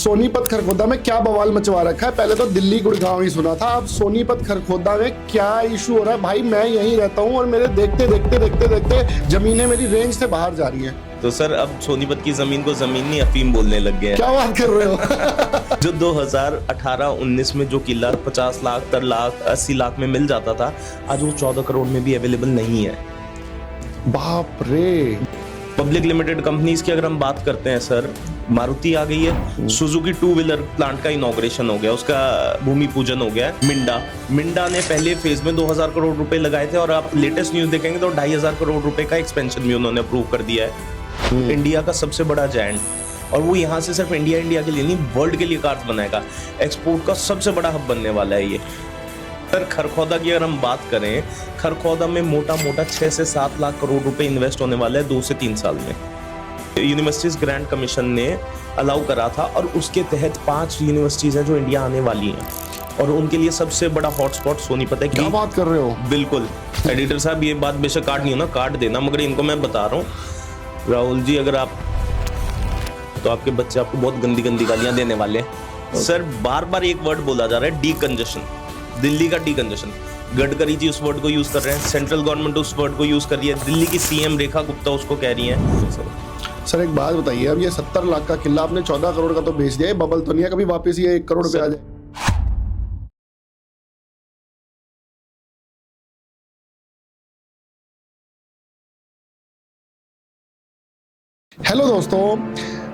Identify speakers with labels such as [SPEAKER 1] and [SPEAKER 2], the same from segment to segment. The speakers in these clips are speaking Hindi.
[SPEAKER 1] सोनीपत खरखोदा में क्या बवाल मचवा रखा है। पहले तो दिल्ली गुड़गांव ही सुना था, अब सोनीपत खरखोदा में क्या इशू हो रहा है। भाई मैं यहीं रहता हूँ और मेरे देखते देखते देखते देखते जमीनें मेरी रेंज से बाहर जा रही हैं।
[SPEAKER 2] तो सर अब सोनीपत की जमीन को जमीन नहीं अफीम बोलने लग गए हैं।
[SPEAKER 1] क्या बात कर रहे हो।
[SPEAKER 2] जो 2018-19 में जो किला 50 लाख 70 लाख 80 लाख में मिल जाता था, आज वो 14 करोड़ में भी अवेलेबल नहीं है।
[SPEAKER 1] बाप रे।
[SPEAKER 2] पब्लिक लिमिटेड कंपनीज की अगर हम बात करते हैं सर, मारुति आ गई है, सुजुकी 2 व्हीलर प्लांट का इनॉग्रेशन हो गया, उसका भूमि पूजन हो गया है। मिंडा ने पहले फेज में 2000 करोड़ रुपए लगाए थे और आप लेटेस्ट न्यूज देखेंगे तो 2500 करोड़ रुपए का एक्सपेंशन भी उन्होंने अप्रूव कर दिया है। इंडिया का सबसे बड़ा जायंट, और वो यहाँ से सिर्फ इंडिया के लिए नहीं, वर्ल्ड के लिए कार्स बनाएगा। एक्सपोर्ट का सबसे बड़ा हब बनने वाला है ये। सर खरखोदा की अगर हम बात करें, खरखोदा में मोटा 6 से 7 लाख करोड़ रुपए इन्वेस्ट होने वाला है 2 से 3 साल में। यूनिवर्सिटीज ग्रांट कमीशन ने अलाउ करा था और उसके तहत 5 यूनिवर्सिटीज हैं जो इंडिया आने वाली हैं, और उनके लिए सबसे बड़ा हॉटस्पॉट सोनीपत है।
[SPEAKER 1] क्या बात कर रहे हो।
[SPEAKER 2] बिल्कुल एडिटर साहब, ये बात बेशक काट नहीं हो ना, काट देना, मगर इनको मैं बता रहा हूँ राहुल जी, अगर आप तो आपके बच्चे आपको बहुत गंदी गालियां देने वाले हैं। सर बार बार एक वर्ड बोला जा रहा है, डी कंजेशन, दिल्ली का डी कंजेशन। गडकरी जी उस वर्ड को यूज कर रहे हैं, सेंट्रल गवर्नमेंट उस वर्ड को यूज कर रही है, दिल्ली की सीएम रेखा गुप्ता उसको कह रही है।
[SPEAKER 1] सर एक बात बताइए, अब ये 70 लाख का किला आपने 14 करोड़ का तो बेच दिया, बबल तो नहीं है कभी वापस ये 1 करोड़ पे आ जाए। हेलो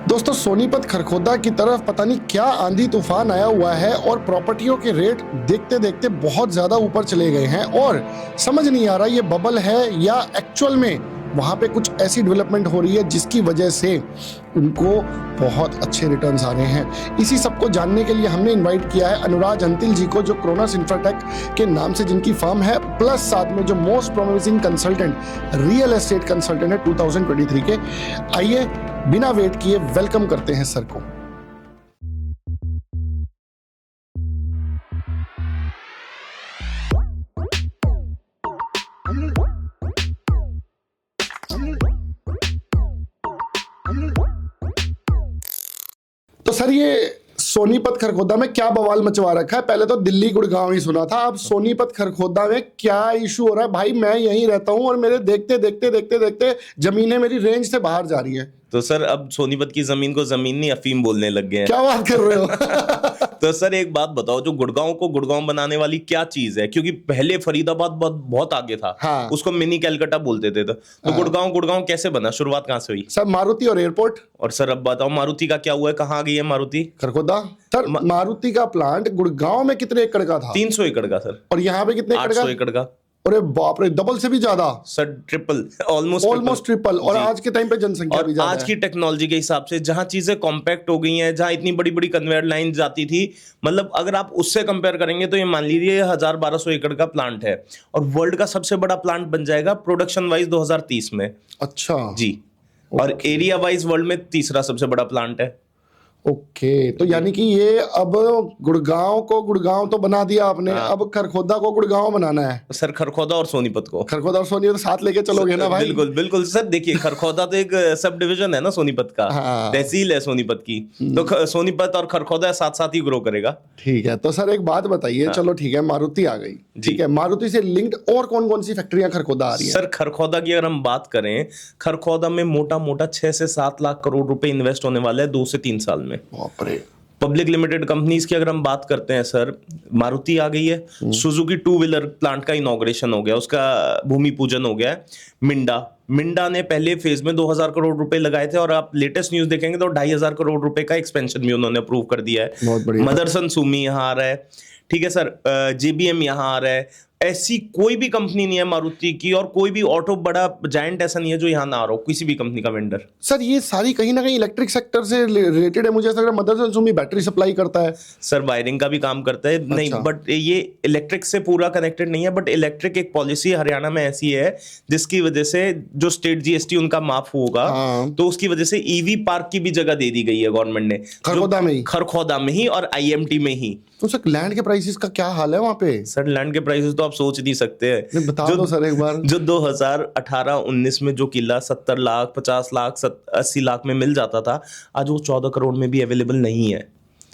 [SPEAKER 1] दोस्तों सोनीपत खरखोदा की तरफ पता नहीं क्या आंधी तूफान आया हुआ है और प्रॉपर्टियों के रेट देखते देखते बहुत ज्यादा ऊपर चले गए हैं और समझ नहीं आ रहा ये बबल है या एक्चुअल में वहां पे कुछ ऐसी डेवलपमेंट हो रही है जिसकी वजह से उनको बहुत अच्छे रिटर्न्स आ रहे हैं। इसी सबको जानने के लिए हमने इनवाइट किया है अनुराज अंतिल जी को, जो क्रोनस इंफ्राटेक के नाम से जिनकी फर्म है, प्लस साथ में जो most promising consultant real estate consultant है 2023 के। आइए बिना वेट किए वेलकम करते हैं सर को। तो सर ये सोनीपत खरखोदा में क्या बवाल मचवा रखा है। पहले तो दिल्ली गुड़गांव ही सुना था, अब सोनीपत खरखोदा में क्या इशू हो रहा है। भाई मैं यहीं रहता हूं और मेरे देखते देखते देखते देखते जमीनें मेरी रेंज से बाहर जा रही हैं।
[SPEAKER 2] तो सर अब सोनीपत की जमीन को जमीन नहीं अफीम बोलने लग गए हैं।
[SPEAKER 1] क्या बात कर रहे हो।
[SPEAKER 2] तो सर एक बात बताओ, जो गुड़गांव को गुड़गांव बनाने वाली क्या चीज है, क्योंकि पहले फरीदाबाद बहुत आगे था।
[SPEAKER 1] हाँ।
[SPEAKER 2] उसको मिनी कैलकाटा बोलते थे। तो
[SPEAKER 1] हाँ।
[SPEAKER 2] गुड़गांव कैसे बना, शुरुआत कहां से हुई?
[SPEAKER 1] सर मारुति और एयरपोर्ट।
[SPEAKER 2] और सर अब बताओ मारुति का क्या हुआ है, कहाँ गई है मारुति?
[SPEAKER 1] खरखोदा। सर मारुति का प्लांट गुड़गांव में कितने एकड़ का था?
[SPEAKER 2] 300 एकड़ का सर।
[SPEAKER 1] और यहाँ पे कितने एकड़ का?
[SPEAKER 2] 800 एकड़ का।
[SPEAKER 1] अरे बाप रे, डबल से भी ज्यादा
[SPEAKER 2] सर, ट्रिपल, ऑलमोस्ट
[SPEAKER 1] ट्रिपल। और आज के टाइम पे जनसंख्या भी ज्यादा है।
[SPEAKER 2] आज की टेक्नोलॉजी के हिसाब से जहां चीजें कॉम्पैक्ट हो गई हैं, जहां इतनी बड़ी बड़ी कन्वेयर लाइन जाती थी, मतलब अगर आप उससे कंपेयर करेंगे तो ये मान लीजिए 1000-1200 एकड़ का प्लांट है, और वर्ल्ड का सबसे बड़ा प्लांट बन जाएगा प्रोडक्शन वाइज 2030 में।
[SPEAKER 1] अच्छा
[SPEAKER 2] जी। और एरिया वाइज वर्ल्ड में तीसरा सबसे बड़ा प्लांट है।
[SPEAKER 1] ओके, तो यानी कि ये अब गुड़गांव को गुड़गांव तो बना दिया आपने।
[SPEAKER 2] हाँ।
[SPEAKER 1] अब खरखोदा को गुड़गांव बनाना है।
[SPEAKER 2] सर खरखोदा और सोनीपत को,
[SPEAKER 1] खरखोदा और सोनीपत साथ लेके चलोगे ना भाई?
[SPEAKER 2] बिल्कुल सर। देखिए खरखोदा तो एक सब डिवीजन है ना सोनीपत का।
[SPEAKER 1] हाँ।
[SPEAKER 2] तहसील है सोनीपत की, तो सोनीपत और खरखोदा साथ साथ ही ग्रो करेगा।
[SPEAKER 1] ठीक है, तो सर एक बात बताइए। हाँ। चलो ठीक है, मारुति आ गई, ठीक है, मारुति से लिंक्ड और कौन कौन सी फैक्ट्रियां खरखोदा आ रही हैं?
[SPEAKER 2] सर खरखोदा की अगर हम बात करें, खरखोदा में मोटा 6 से 7 लाख करोड़ रुपए इन्वेस्ट होने वाला है 2 से 3 साल में।
[SPEAKER 1] बाप रे।
[SPEAKER 2] पब्लिक लिमिटेड कंपनीज की अगर हम बात करते हैं सर, मारुति आ गई है, सुजुकी 2 व्हीलर प्लांट का इनॉग्रेशन हो गया, उसका भूमि पूजन हो गया है। मिंडा ने पहले फेज में 2000 करोड़ रुपए लगाए थे और आप लेटेस्ट न्यूज देखेंगे तो 2500 करोड़ रुपए का एक्सपेंशन भी उन्होंने अप्रूव कर दिया है।
[SPEAKER 1] बहुत बढ़िया।
[SPEAKER 2] मदरसन सुमी यहाँ आ रहा है, ठीक है सर, जेबीएम यहाँ आ रहा है। ऐसी कोई भी कंपनी नहीं है मारुति की, और कोई भी ऑटो बड़ा जायंट ऐसा नहीं है जो यहाँ ना आ रहा हो, किसी भी कंपनी का वेंडर।
[SPEAKER 1] सर ये सारी कहीं ना कहीं इलेक्ट्रिक सेक्टर से रिलेटेड है। मुझे ऐसा लग रहा है मदरसन सुमी बैटरी सप्लाई करता है।
[SPEAKER 2] सर वायरिंग का भी काम करता है। अच्छा। नहीं, बट ये इलेक्ट्रिक से पूरा कनेक्टेड नहीं है, बट इलेक्ट्रिक एक पॉलिसी हरियाणा में ऐसी है जिसकी वजह से जो स्टेट जीएसटी उनका माफ होगा।
[SPEAKER 1] हाँ।
[SPEAKER 2] तो उसकी वजह से ईवी पार्क की भी जगह दे दी गई है गवर्नमेंट ने, खरखोदा में ही और आईएमटी में ही।
[SPEAKER 1] तो सर लैंड के प्राइसेस का क्या हाल है वहाँ पे?
[SPEAKER 2] सर लैंड के प्राइसेस तो आप सोच नहीं सकते हैं।
[SPEAKER 1] बता दो सर एक बार।
[SPEAKER 2] जो 2018-19 में जो किला 70 लाख 50 लाख 80 लाख में मिल जाता था, आज वो 14 करोड़ में भी अवेलेबल नहीं है।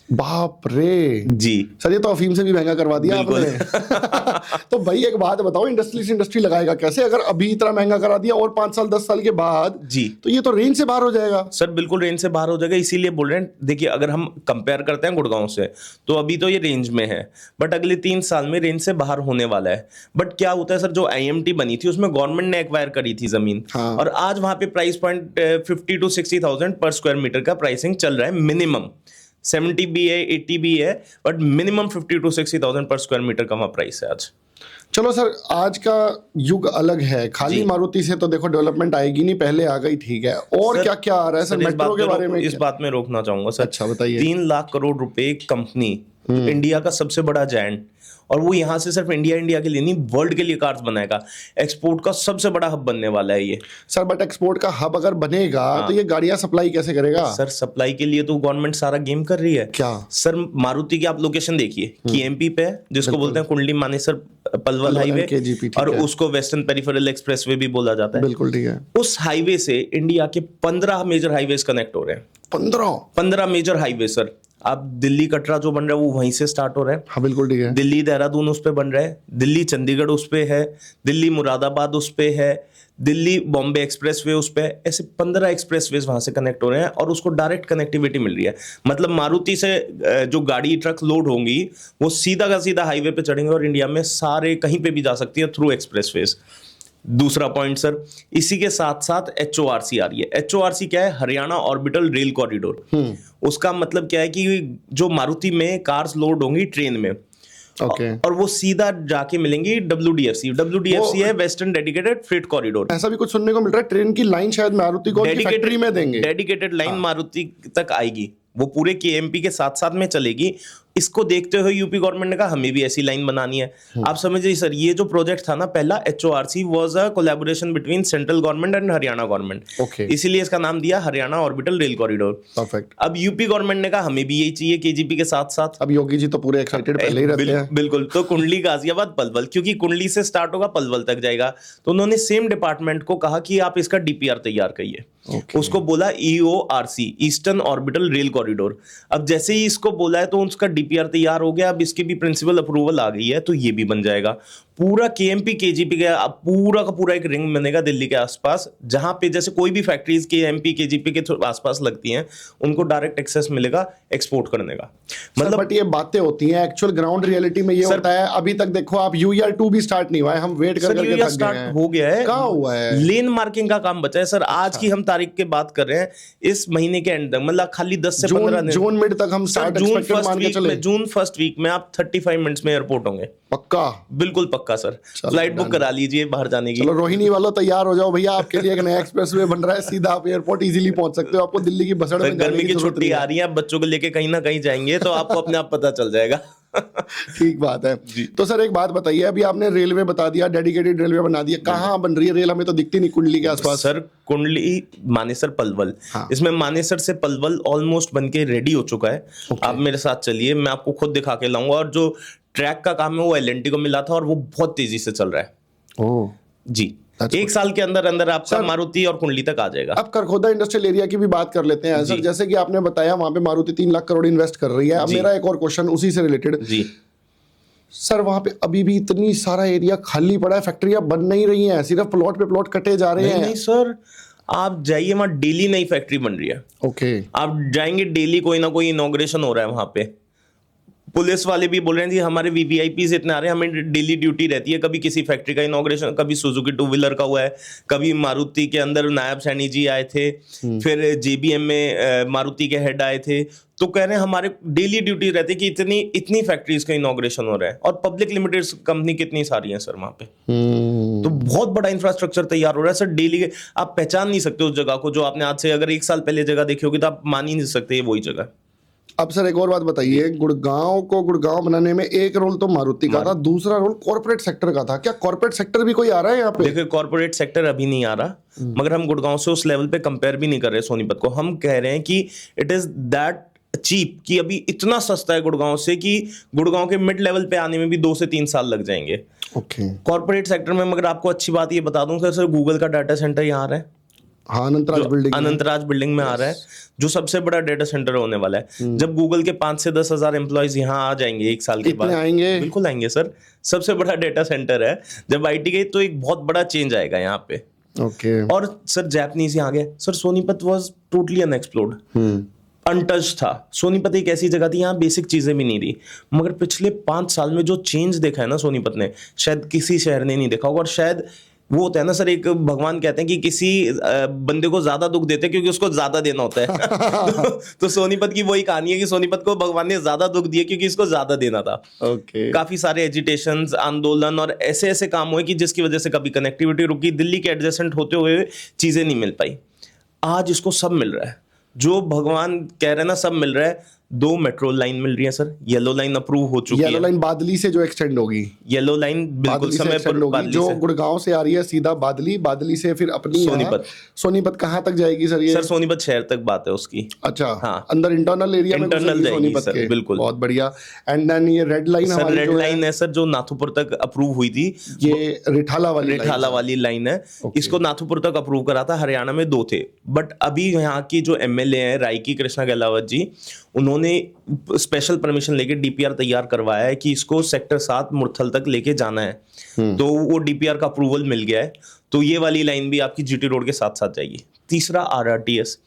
[SPEAKER 1] बाप रे
[SPEAKER 2] जी
[SPEAKER 1] सर, ये तो अफीम से भी महंगा करवा दिया
[SPEAKER 2] बिल्कुल।
[SPEAKER 1] आपने। तो भाई एक बात बताओ, इंडस्ट्री से इंडस्ट्री लगाएगा कैसे अगर अभी इतना महंगा करा दिया और 5 साल 10 साल के बाद?
[SPEAKER 2] जी
[SPEAKER 1] तो ये तो रेंज से बाहर हो जाएगा।
[SPEAKER 2] सर, बिल्कुल रेंज से बाहर हो जाएगा, इसीलिए बोल रहे हैं। देखिए, अगर हम कंपेयर करते हैं गुड़गांव से, तो अभी तो ये रेंज में है, बट अगले 3 साल में रेंज से बाहर होने वाला है। बट क्या होता है सर, जो IMT बनी थी उसमें गवर्नमेंट ने एक्वायर करी थी जमीन,
[SPEAKER 1] हाँ।
[SPEAKER 2] और आज वहां पे प्राइस पॉइंट 50 to 60,000 पर स्क्वायर मीटर का प्राइसिंग चल रहा है। मिनिमम 70 भी है, 80 भी है, बट मिनिमम 50 to 60,000 पर स्क्वायर मीटर का वहां प्राइस है आज।
[SPEAKER 1] चलो सर, आज का युग अलग है, खाली मारुति से तो देखो डेवलपमेंट आएगी नहीं, पहले आ गई ठीक है। और क्या क्या आ रहा है सर मेट्रो के बारे में?
[SPEAKER 2] इस बात में रोकना चाहूंगा सर।
[SPEAKER 1] अच्छा बताइए।
[SPEAKER 2] 3 लाख करोड़ रुपए कंपनी, इंडिया का सबसे बड़ा जायंट, और वो यहाँ से सिर्फ इंडिया के लिए नहीं, वर्ल्ड के लिए कार्स बनाएगा। एक्सपोर्ट का सबसे बड़ा हब बनने वाला है ये
[SPEAKER 1] सर। बट एक्सपोर्ट का हब अगर बनेगा तो ये गाड़ियां सप्लाई कैसे करेगा?
[SPEAKER 2] सर, सप्लाई के लिए तो गवर्नमेंट सारा गेम कर रही है।
[SPEAKER 1] क्या
[SPEAKER 2] सर, मारुति की आप लोकेशन देखिए, KMP पे है, जिसको बोलते हैं कुंडली मानेसर पलवल हाईवे,
[SPEAKER 1] KGP,
[SPEAKER 2] और उसको वेस्टर्न पेरिफेरल एक्सप्रेसवे भी बोला जाता है।
[SPEAKER 1] बिल्कुल ठीक है।
[SPEAKER 2] उस हाईवे से इंडिया के 15 मेजर हाईवेज कनेक्ट हो रहे हैं। 15 मेजर हाईवे सर। आप दिल्ली कटरा जो बन रहा है वो वहीं से स्टार्ट हो रहा है।
[SPEAKER 1] हाँ बिल्कुल ठीक है।
[SPEAKER 2] दिल्ली देहरादून उस पे बन रहा है, दिल्ली चंडीगढ़ उस पे है, दिल्ली मुरादाबाद उस पे है, दिल्ली बॉम्बे एक्सप्रेसवे उस पे है। ऐसे 15 एक्सप्रेसवेज वहां से कनेक्ट हो रहे हैं और उसको डायरेक्ट कनेक्टिविटी मिल रही है। मतलब मारुति से जो गाड़ी ट्रक लोड होंगी वो सीधा का सीधा हाईवे पे चढ़ेंगे और इंडिया में सारे कहीं पे भी जा सकती है थ्रू एक्सप्रेसवेज। दूसरा पॉइंट सर, इसी के साथ साथ HORC आ रही है। HORC क्या है? Haryana orbital rail corridor. उसका मतलब क्या है कि जो मारुति में कार्स लोड होंगी ट्रेन में, और वो सीधा जाके मिलेंगी WDFC है, वेस्टर्न डेडिकेटेड फ्रेट कॉरिडोर।
[SPEAKER 1] ऐसा भी कुछ सुनने को मिल रहा है, ट्रेन की लाइन शायद मारुति को फैक्ट्री में देंगे,
[SPEAKER 2] डेडिकेटेड लाइन मारुति तक आएगी, वो पूरे KMP के साथ साथ में चलेगी। इसको देखते हुए यूपी गवर्नमेंट ने कहा हमें भी ऐसी लाइन बनानी है। आप समझिए सर, ये जो प्रोजेक्ट था ना पहला, HORC was a collaboration between central government and Haryana government, इसीलिए इसका नाम दिया Haryana orbital rail corridor.
[SPEAKER 1] Perfect.
[SPEAKER 2] अब यूपी गवर्नमेंट ने कहा हमें भी यही चाहिए KGP के साथ साथ।
[SPEAKER 1] अब योगी जी तो पूरे एक्साइटेड पहले ही रहते हैं।
[SPEAKER 2] बिल्कुल। तो कुंडली गाजियाबाद पलवल, क्योंकि कुंडली से स्टार्ट होगा पलवल तक जाएगा, तो उन्होंने सेम डिपार्टमेंट को कहा कि आप इसका DPR तैयार करिए। उसको बोला EORC, eastern orbital rail corridor. अब जैसे ही इसको बोला है तो उसका DPR तैयार हो गया, अब इसकी भी प्रिंसिपल अप्रूवल आ गई है, तो ये भी बन जाएगा। पूरा KMP KGP का अब पूरा का पूरा एक रिंग बनेगा दिल्ली के आसपास, जहां पे जैसे कोई भी फैक्ट्रीज KMP KGP के आसपास लगती हैं, उनको डायरेक्ट एक्सेस मिलेगा एक्सपोर्ट करने का। मतलब
[SPEAKER 1] बट ये बातें होती हैं, एक्चुअल ग्राउंड रियलिटी में ये होता है। अभी तक देखो आप, UER2 भी स्टार्ट नहीं हुआ है, हम वेट करके थक गए हैं।
[SPEAKER 2] हो गया है,
[SPEAKER 1] कहाँ हुआ है?
[SPEAKER 2] लेन मार्किंग का काम बचा है सर। आज की हम तारीख के बात कर रहे हैं, इस महीने के एंड तक, मतलब खाली 10 से 15 दिन,
[SPEAKER 1] जून मिड तक हम
[SPEAKER 2] जून फर्स्ट वीक में आप 35 मिनट्स में एयरपोर्ट होंगे।
[SPEAKER 1] पक्का?
[SPEAKER 2] बिल्कुल पक्का सर। फ्लाइट बुक करा लीजिए बाहर जाने की।
[SPEAKER 1] चलो रोहिणी वालों तैयार हो जाओ भैया, आपके लिए एक नया एक्सप्रेसवे बन रहा है, सीधा आप एयरपोर्ट इजीली पहुंच सकते हो। आपको दिल्ली की बसड़ में
[SPEAKER 2] गर्मी की छुट्टी आ रही है, बच्चों को लेके कहीं ना कहीं जाएंगे तो आपको अपने आप पता चल जाएगा।
[SPEAKER 1] ठीक बात है। तो सर एक बात बताइए, अभी आपने रेलवे बता दिया, डेडिकेटेड रेलवे बना दिया, कहाँ बन रही है रेल? हमें तो दिखती नहीं कुंडली के आसपास।
[SPEAKER 2] सर कुंडली मानेसर पलवल, इसमें मानेसर से पलवल ऑलमोस्ट बन के रेडी हो चुका है। आप मेरे साथ चलिए, मैं आपको खुद दिखा के लाऊंगा। और जो ट्रैक का काम है वो L&T को मिला था और वो बहुत तेजी से चल रहा है।
[SPEAKER 1] ओह
[SPEAKER 2] जी, 1 साल के अंदर अंदर आपका मारुति और कुंडली तक आ जाएगा।
[SPEAKER 1] अब करखोदा इंडस्ट्रियल एरिया की भी बात कर लेते हैं सर। जैसे कि आपने बताया वहां पे मारुति 3 लाख करोड़ इन्वेस्ट कर रही है। अब मेरा एक और क्वेश्चन उसी से रिलेटेड
[SPEAKER 2] जी
[SPEAKER 1] सर, वहां पे अभी भी इतनी सारा एरिया खाली पड़ा है, फैक्ट्रियां बन नहीं रही हैं, सिर्फ प्लॉट पे प्लॉट कटे जा रहे हैं।
[SPEAKER 2] नहीं सर, आप जाइए, वहां डेली नई फैक्ट्री बन रही है।
[SPEAKER 1] ओके।
[SPEAKER 2] आप जाएंगे, डेली कोई ना कोई इनॉग्रेशन हो रहा है वहां पे। पुलिस वाले भी बोल रहे हैं जी हमारे VVIPs इतने आ रहे हैं, हमें डेली ड्यूटी रहती है। कभी किसी फैक्ट्री का इनॉग्रेशन, कभी सुजुकी 2 व्हीलर का हुआ है, कभी मारुति के अंदर नायब सैनी जी आए थे, फिर JBM में मारुति के हेड आए थे। तो कह रहे हैं हमारे डेली ड्यूटी रहती है कि इतनी फैक्ट्रीज का इनॉग्रेशन हो रहा है। और पब्लिक लिमिटेड कंपनी कितनी सारी है सर वहां पे। तो बहुत बड़ा इंफ्रास्ट्रक्चर तैयार हो रहा है सर डेली। आप पहचान नहीं सकते उस जगह को, जो आपने आज से अगर 1 साल पहले जगह देखी होगी तो आप मान ही नहीं सकते ये वही जगह।
[SPEAKER 1] अब सर एक और बात बताइए, गुड़गांव को गुड़गांव बनाने में एक रोल तो मारुति का था, दूसरा रोल कॉर्पोरेट सेक्टर का था। क्या कॉर्पोरेट सेक्टर भी कोई आ रहा है यहाँ पे?
[SPEAKER 2] देखिए, कॉर्पोरेट सेक्टर अभी नहीं आ रहा, मगर हम गुड़गांव से उस लेवल पे कंपेयर भी नहीं कर रहे सोनीपत को। हम कह रहे हैं कि इट इज दैट चीप, कि अभी इतना सस्ता है गुड़गांव से कि गुड़गांव के मिड लेवल पे आने में भी 2 से 3 साल लग जाएंगे।
[SPEAKER 1] ओके।
[SPEAKER 2] कॉर्पोरेट सेक्टर में मगर आपको अच्छी बात ये बता दूं सर, गूगल का डाटा सेंटर यहाँ आ रहा है।
[SPEAKER 1] हाँ, अनंतराज बिल्डिंग में।
[SPEAKER 2] अनंतराज बिल्डिंग में आ रहा है, जो सबसे बड़ा डेटा सेंटर होने वाला है। जब गूगल के 5 से 10 हजार एम्प्लॉयज यहाँ आ जाएंगे 1 साल के
[SPEAKER 1] इतने
[SPEAKER 2] बाद,
[SPEAKER 1] आएंगे?
[SPEAKER 2] बिल्कुल आएंगे सर। सबसे बड़ा डेटा सेंटर है। जब आईटी गई तो एक बहुत बड़ा चेंज आएगा यहाँ पे।
[SPEAKER 1] ओके।
[SPEAKER 2] और सर जापानीज यहाँ गए sir. Sonipat was totally unexplored, untouch था। सोनीपत एक ऐसी जगह थी, यहाँ बेसिक चीजें भी नहीं थी। मगर पिछले 5 साल में जो चेंज देखा है ना सोनीपत ने, शायद किसी शहर ने नहीं देखा होगा। और शायद वो होता है ना सर, एक भगवान कहते हैं कि किसी बंदे को ज्यादा दुख देते हैं क्योंकि उसको ज्यादा देना होता है। तो सोनीपत की वही कहानी है कि सोनीपत को भगवान ने ज्यादा दुख दिया क्योंकि इसको ज्यादा देना था।
[SPEAKER 1] ओके।
[SPEAKER 2] काफी सारे एजिटेशंस, आंदोलन और ऐसे ऐसे काम हुए कि जिसकी वजह से कभी कनेक्टिविटी रुकी, दिल्ली के एडजेसेंट होते हुए चीजें नहीं मिल पाई। आज इसको सब मिल रहा है, जो भगवान कह रहे हैं ना, सब मिल रहा है। 2 मेट्रो लाइन मिल रही है सर। येलो लाइन अप्रूव हो चुकी है।
[SPEAKER 1] येलो लाइन बादली से जो एक्सटेंड होगी,
[SPEAKER 2] येलो लाइन बिल्कुल समय पर बादली
[SPEAKER 1] जो
[SPEAKER 2] से।
[SPEAKER 1] गुड़गांव से आ रही है सीधा बादली, बादली से फिर अपनी
[SPEAKER 2] सोनीपत।
[SPEAKER 1] सोनीपत कहाँ तक जाएगी सर ये?
[SPEAKER 2] सर सोनीपत शहर तक बात है उसकी।
[SPEAKER 1] अच्छा।
[SPEAKER 2] हाँ।
[SPEAKER 1] अंदर इंटरनल एरिया में
[SPEAKER 2] इंटरनल
[SPEAKER 1] घुसेगी
[SPEAKER 2] जाएगी
[SPEAKER 1] सोनीपत
[SPEAKER 2] सर,
[SPEAKER 1] के।
[SPEAKER 2] बिल्कुल।
[SPEAKER 1] बहुत बढ़िया। एंड देन ये रेड लाइन
[SPEAKER 2] सर
[SPEAKER 1] हमारी
[SPEAKER 2] रेड
[SPEAKER 1] जो है,
[SPEAKER 2] लाइन है सर, जो नाथुपुर तक अप्रूव हुई थी।
[SPEAKER 1] ये रिठाला वाली
[SPEAKER 2] रिठाला वाली लाइन है। इसको नाथुपुर तक अप्रूव करा था। हरियाणा में 2 थे, बट अभी यहाँ की जो एमएलए हैं रायकी कृष्णा गहलावत जी, उन्होंने स्पेशल परमिशन लेके डीपीआर तैयार करवाया है कि इसको सेक्टर 7 मुरथल तक लेके जाना है। तो वो डीपीआर का अप्रूवल मिल गया है। तो ये वाली लाइन भी आपकी जीटी रोड के साथ साथ जाएगी। तीसरा आरआरटीएस,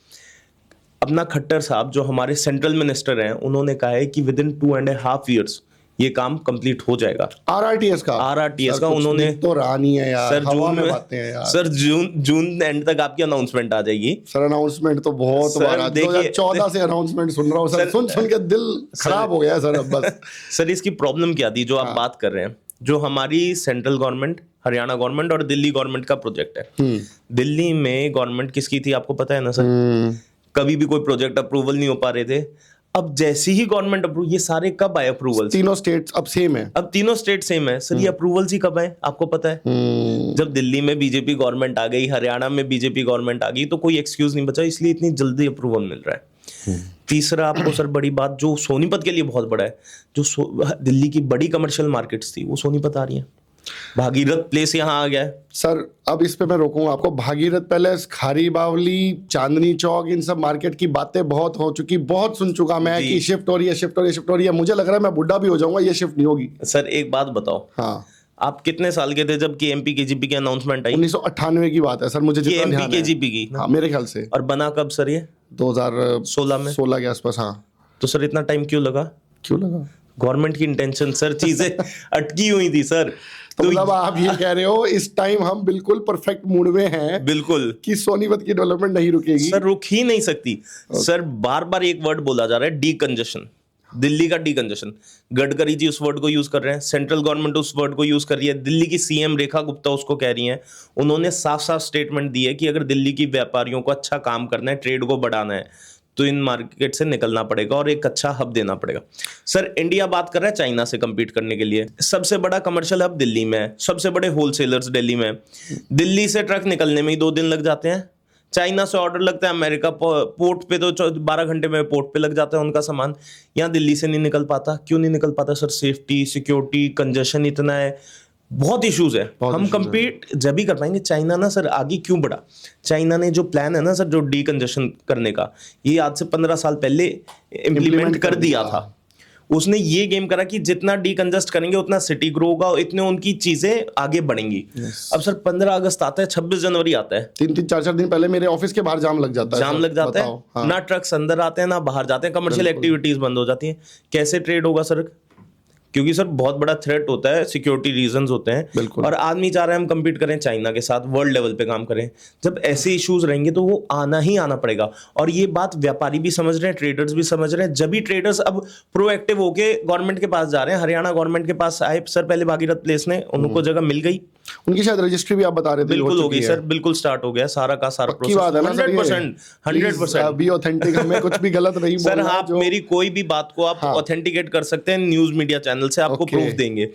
[SPEAKER 2] अपना खट्टर साहब जो हमारे सेंट्रल मिनिस्टर हैं, उन्होंने कहा है कि विद इन 2.5 years ये काम कंप्लीट हो जाएगा।
[SPEAKER 1] आरआरटीएस का
[SPEAKER 2] उन्होंने
[SPEAKER 1] तो रहा नहीं है यार,
[SPEAKER 2] सर
[SPEAKER 1] हवा
[SPEAKER 2] जून
[SPEAKER 1] में
[SPEAKER 2] में
[SPEAKER 1] बातें हैं यार।
[SPEAKER 2] सर जून एंड तक आपकी अनाउंसमेंट आ जाएगी।
[SPEAKER 1] सर अनाउंसमेंट तो बहुत
[SPEAKER 2] सर,
[SPEAKER 1] बार 2014 से अनाउंसमेंट सुन रहा हूँ सर। सुन के दिल खराब हो गया सर अब बस।
[SPEAKER 2] सर इसकी प्रॉब्लम क्या थी जो आप बात कर रहे हैं, जो हमारी सेंट्रल गवर्नमेंट, हरियाणा गवर्नमेंट और दिल्ली गवर्नमेंट का प्रोजेक्ट है। दिल्ली में गवर्नमेंट किसकी थी आपको पता है ना सर? कभी भी कोई प्रोजेक्ट अप्रूवल नहीं हो पा रहे थे। अब जैसी ही गवर्नमेंट अप्रूव, ये सारे कब आए अप्रूवल?
[SPEAKER 1] तीनों स्टेट्स अब सेम है।
[SPEAKER 2] अब तीनों स्टेट सेम है सर। ये अप्रूवल्स ही कब आए आपको पता है? जब दिल्ली में बीजेपी गवर्नमेंट आ गई, हरियाणा में बीजेपी गवर्नमेंट आ गई, तो कोई एक्सक्यूज नहीं बचा, इसलिए इतनी जल्दी अप्रूवल मिल रहा है। तीसरा आपको सर बड़ी बात जो सोनीपत के लिए बहुत बड़ा है, जो दिल्ली की बड़ी कमर्शियल मार्केट्स थी वो सोनीपत आ रही है। भागीरथ प्लेस यहाँ आ गया है
[SPEAKER 1] सर। अब इस पे मैं रोकूंगा आपको। भागीरथ पैलेस, खारी बावली, चांदनी चौक, इन सब मार्केट की बातें बहुत हो चुकी, बहुत सुन चुका मैं कि शिफ्ट हो रही है, शिफ्ट हो रही है, शिफ्ट हो रही है। मुझे लग रहा है मैं बुढ़ा भी हो जाऊंगा, ये शिफ्ट नहीं होगी।
[SPEAKER 2] सर एक बात बताओ,
[SPEAKER 1] हाँ,
[SPEAKER 2] आप कितने साल के थे जब केएमपी केजीपी की अनाउंसमेंट आई?
[SPEAKER 1] 1998 की बात है सर, मुझे जितना ध्यान है।
[SPEAKER 2] केजीपी की,
[SPEAKER 1] हाँ मेरे ख्याल से।
[SPEAKER 2] और बना कब सर ये?
[SPEAKER 1] 2016 में, 16 के आसपास। हाँ
[SPEAKER 2] तो सर इतना टाइम क्यों लगा?
[SPEAKER 1] क्यों लगा?
[SPEAKER 2] गवर्नमेंट की इंटेंशन सर, चीजें अटकी हुई थी सर।
[SPEAKER 1] तो मतलब आप ये कह रहे हो इस टाइम हम बिल्कुल परफेक्ट मूड में हैं,
[SPEAKER 2] बिल्कुल,
[SPEAKER 1] कि सोनीपत की डेवलपमेंट नहीं रुकेगी?
[SPEAKER 2] सर रुक ही नहीं सकती। सर बार बार एक वर्ड बोला जा रहा है, डीकंजेशन। दिल्ली का डीकंजेशन, गडकरी जी उस वर्ड को यूज कर रहे हैं, सेंट्रल गवर्नमेंट उस वर्ड को यूज कर रही है, दिल्ली की सीएम रेखा गुप्ता उसको कह रही हैं। उन्होंने साफ साफ स्टेटमेंट दी है कि अगर दिल्ली की व्यापारियों को अच्छा काम करना है, ट्रेड को बढ़ाना है, तो इन मार्केट से निकलना पड़ेगा और एक अच्छा हब देना पड़ेगा। सर इंडिया बात कर रहा है चाइना से compete करने के लिए। सबसे बड़ा कमर्शियल हब दिल्ली में है, सबसे बड़े होलसेलर्स दिल्ली में। दिल्ली से ट्रक निकलने में ही 2 दिन लग जाते हैं। चाइना से ऑर्डर लगता है अमेरिका पोर्ट पे, तो 12 घंटे में पोर्ट पे लग जाता है उनका सामान। यहाँ दिल्ली से नहीं निकल पाता। क्यों नहीं निकल पाता सर? सेफ्टी, सिक्योरिटी, कंजेशन इतना है, बहुत इश्यूज है। हम कंपीट जब भी कर पाएंगे। चाइना ना सर आगे क्यों बढ़ा? चाइना ने जो प्लान है ना सर, जो डीकंजेशन करने का, ये आज से 15 साल पहले इम्प्लीमेंट कर दिया था। उसने ये गेम करा कि जितना डीकंजेस्ट करेंगे उतना सिटी ग्रो होगा, इतने उनकी चीजें आगे बढ़ेंगी। अब सर 15 अगस्त आता है, 26 जनवरी आता है,
[SPEAKER 1] 3-3, 4-4 दिन पहले मेरे ऑफिस के बाहर जाम लग जाता है।
[SPEAKER 2] जाम लग जाता है। हाँ। ना ट्रक्स अंदर आते हैं ना बाहर जाते हैं, कमर्शियल एक्टिविटीज बंद हो जाती हैं। कैसे ट्रेड होगा सर? क्योंकि सर बहुत बड़ा थ्रेट होता है, सिक्योरिटी रीजंस होते हैं, और आदमी चाह रहे हैं हम compete करें चाइना के साथ, वर्ल्ड लेवल पे काम करें। जब ऐसे इश्यूज रहेंगे तो वो आना ही आना पड़ेगा। और ये बात व्यापारी भी समझ रहे हैं, ट्रेडर्स भी समझ रहे हैं। जब भी ट्रेडर्स अब प्रोएक्टिव होके गवर्नमेंट के पास जा रहे हैं, हरियाणा गवर्नमेंट के पास आए सर, पहले भागीरथ प्लेस ने उनको जगह मिल गई।
[SPEAKER 1] उनकी शायद रजिस्ट्री भी आप बता रहे थे,
[SPEAKER 2] बिल्कुल हो गई सर, बिल्कुल स्टार्ट हो गया सारा का सारा प्रोसेस। 100%
[SPEAKER 1] बी ऑथेंटिक, हमें कुछ भी गलत नहीं
[SPEAKER 2] सर। आप मेरी कोई भी बात को आप ऑथेंटिकेट कर सकते हैं, न्यूज मीडिया चैनल से आपको प्रूफ देंगे।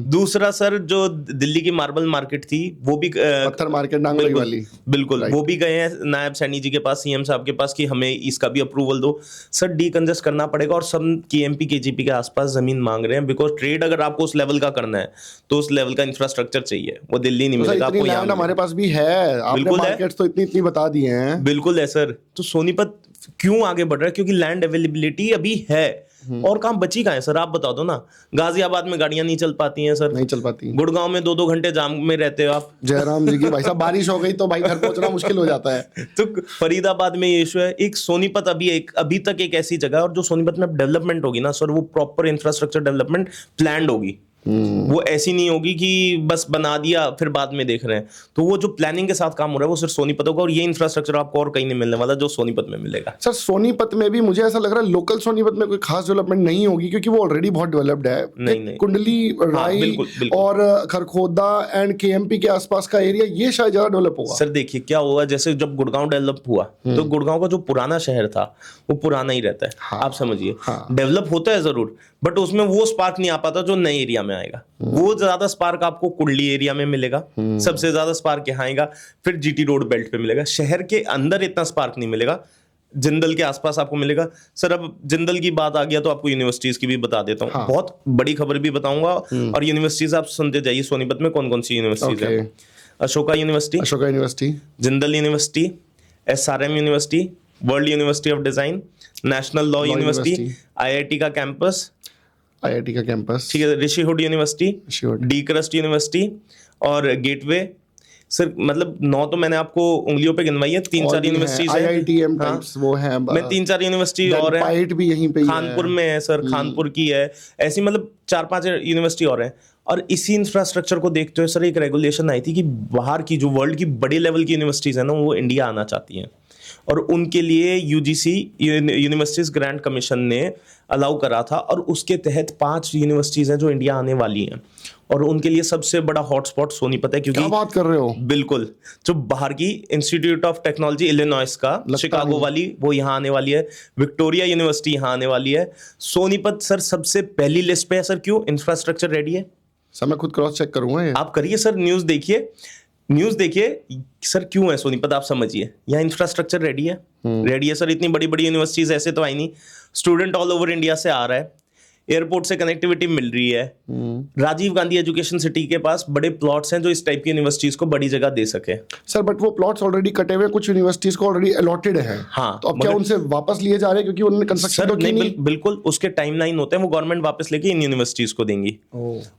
[SPEAKER 2] दूसरा सर, जो दिल्ली की मार्बल मार्केट थी वो भी,
[SPEAKER 1] पत्थर मार्केट नांगलोई वाली,
[SPEAKER 2] बिल्कुल वो भी गए हैं नायब सैनी जी के पास, सीएम साहब के पास, कि हमें इसका भी अप्रूवल दो। सर डीकंजेस्ट करना पड़ेगा। और सब केएमपी केजीपी के आसपास जमीन मांग रहे हैं, बिकॉज ट्रेड अगर आपको उस लेवल का करना है तो उस लेवल का इंफ्रास्ट्रक्चर चाहिए। वो दिल्ली नहीं
[SPEAKER 1] तो सर
[SPEAKER 2] मिलेगा
[SPEAKER 1] इतनी
[SPEAKER 2] आपको, यहाँ
[SPEAKER 1] लैंड हमारे
[SPEAKER 2] मिलेगा।
[SPEAKER 1] पास भी है, आपने
[SPEAKER 2] बिल्कुल है।
[SPEAKER 1] मार्केट्स तो इतनी बता दिए हैं।
[SPEAKER 2] बिल्कुल है सर। तो सोनीपत क्यों आगे बढ़ रहा है? क्योंकि लैंड अवेलेबिलिटी अभी है। और काम बची कहाँ है सर, आप बता दो ना। गाजियाबाद में गाड़ियां नहीं चल पाती हैं सर,
[SPEAKER 1] नहीं चल पाती।
[SPEAKER 2] गुड़गांव में 2-2 घंटे जाम में रहते हो आप।
[SPEAKER 1] जयराम जी की भाई साहब बारिश हो गई तो भाई घर पहुंचना मुश्किल हो जाता है।
[SPEAKER 2] तो फरीदाबाद में ये इशू है। एक सोनीपत अभी तक एक ऐसी जगह है, और जो सोनीपत में डेवलपमेंट होगी ना सर, वो प्रॉपर इंफ्रास्ट्रक्चर डेवलपमेंट प्लान्ड होगी। वो ऐसी नहीं होगी कि बस बना दिया फिर बाद में देख रहे हैं। तो वो जो प्लानिंग के साथ काम हो रहा है वो सिर्फ सोनीपत होगा, और ये इंफ्रास्ट्रक्चर आपको और कहीं नहीं मिलने वाला जो सोनीपत में मिलेगा।
[SPEAKER 1] सर सोनीपत में भी मुझे ऐसा लग रहा है लोकल सोनीपत में कोई खास डेवलपमेंट नहीं होगी, क्योंकि वो ऑलरेडी बहुत डेवलप्ड है।
[SPEAKER 2] नहीं।
[SPEAKER 1] कुंडली, राई
[SPEAKER 2] बिल्कुल।
[SPEAKER 1] और खरखोदा एंड केएमपी के आसपास का एरिया, ये शायद ज्यादा डेवलप होगा।
[SPEAKER 2] सर देखिए क्या हुआ, जैसे जब गुड़गांव डेवलप हुआ तो गुड़गांव का जो पुराना शहर था वो पुराना ही रहता है। आप समझिए, डेवलप होता है जरूर, बट उसमें वो स्पार्क नहीं आ पाता जो नए एरिया में आएगा। वो ज्यादा स्पार्क आपको कुंडली एरिया में मिलेगा, सबसे ज्यादा स्पार्क यहाँ आएगा, फिर जीटी रोड बेल्ट पे मिलेगा। शहर के अंदर इतना स्पार्क नहीं मिलेगा, जिंदल के आसपास आपको मिलेगा। सर अब जिंदल की बात आ गया तो आपको यूनिवर्सिटीज की भी बता देता हूँ। बहुत बड़ी खबर भी बताऊंगा, और यूनिवर्सिटीज आप सुनते जाइए सोनीपत में कौन कौन सी यूनिवर्सिटीज है। Ashoka university, Jindal university, SRM university, world university of design, national law university, IIT का कैंपस, ठीक है, Rishihood university, D crust university और गेटवे। सर मतलब 9 तो मैंने आपको उंगलियों पे गिनवाई है, 3-4 यूनिवर्सिटीज है।
[SPEAKER 1] IITM टाइप्स वो है,
[SPEAKER 2] मैं 3-4 यूनिवर्सिटी और है,
[SPEAKER 1] पाइट भी यहीं पे ही
[SPEAKER 2] खानपुर में है सर, खानपुर की है। ऐसी मतलब 4-5 यूनिवर्सिटी और है। और इसी इंफ्रास्ट्रक्चर को देखते हुए सर एक रेगुलेशन आई थी कि बाहर की जो वर्ल्ड की बड़े लेवल की यूनिवर्सिटीज है ना, वो इंडिया आना चाहती हैं, और उनके लिए UGC यूनिवर्सिटीज ग्रांट कमीशन ने अलाउ करा था, और उसके तहत 5 यूनिवर्सिटीज हैं जो इंडिया आने वाली हैं, और उनके लिए सबसे बड़ा हॉटस्पॉट सोनीपत है। क्योंकि
[SPEAKER 1] क्या बात कर रहे हो?
[SPEAKER 2] बिल्कुल, जो बाहर की इंस्टीट्यूट ऑफ टेक्नोलॉजी इलिनॉइस का शिकागो वाली वो यहाँ आने वाली है, विक्टोरिया यूनिवर्सिटी यहाँ आने वाली है। सोनीपत सर सबसे पहली लिस्ट पे है सर। क्यों? इंफ्रास्ट्रक्चर रेडी है।
[SPEAKER 1] सर मैं खुद क्रॉस चेक करूंगा ये।
[SPEAKER 2] आप करिए सर, न्यूज देखिए सर, क्यों है सोनीपत आप समझिए। यहाँ इंफ्रास्ट्रक्चर रेडी है सर। इतनी बड़ी बड़ी यूनिवर्सिटीज ऐसे तो आई नहीं, स्टूडेंट ऑल ओवर इंडिया से आ रहा है, एयरपोर्ट से कनेक्टिविटी मिल रही है, राजीव गांधी एजुकेशन सिटी के पास बड़े प्लॉट्स हैं जो इस टाइप की यूनिवर्सिटीज को बड़ी जगह दे सके।
[SPEAKER 1] सर बट वो प्लॉट्स ऑलरेडी कटे हुए कुछ यूनिवर्सिटीज को ऑलरेडी अलॉटेड है।
[SPEAKER 2] हाँ,
[SPEAKER 1] तो अब क्या उनसे वापस लिए जा रहे हैं क्योंकि उन्होंने कंस्ट्रक्शन तो की नहीं?
[SPEAKER 2] बिल्कुल उसके टाइमलाइन होते हैं, वो गवर्नमेंट वापस लेके इन यूनिवर्सिटीज को देंगी।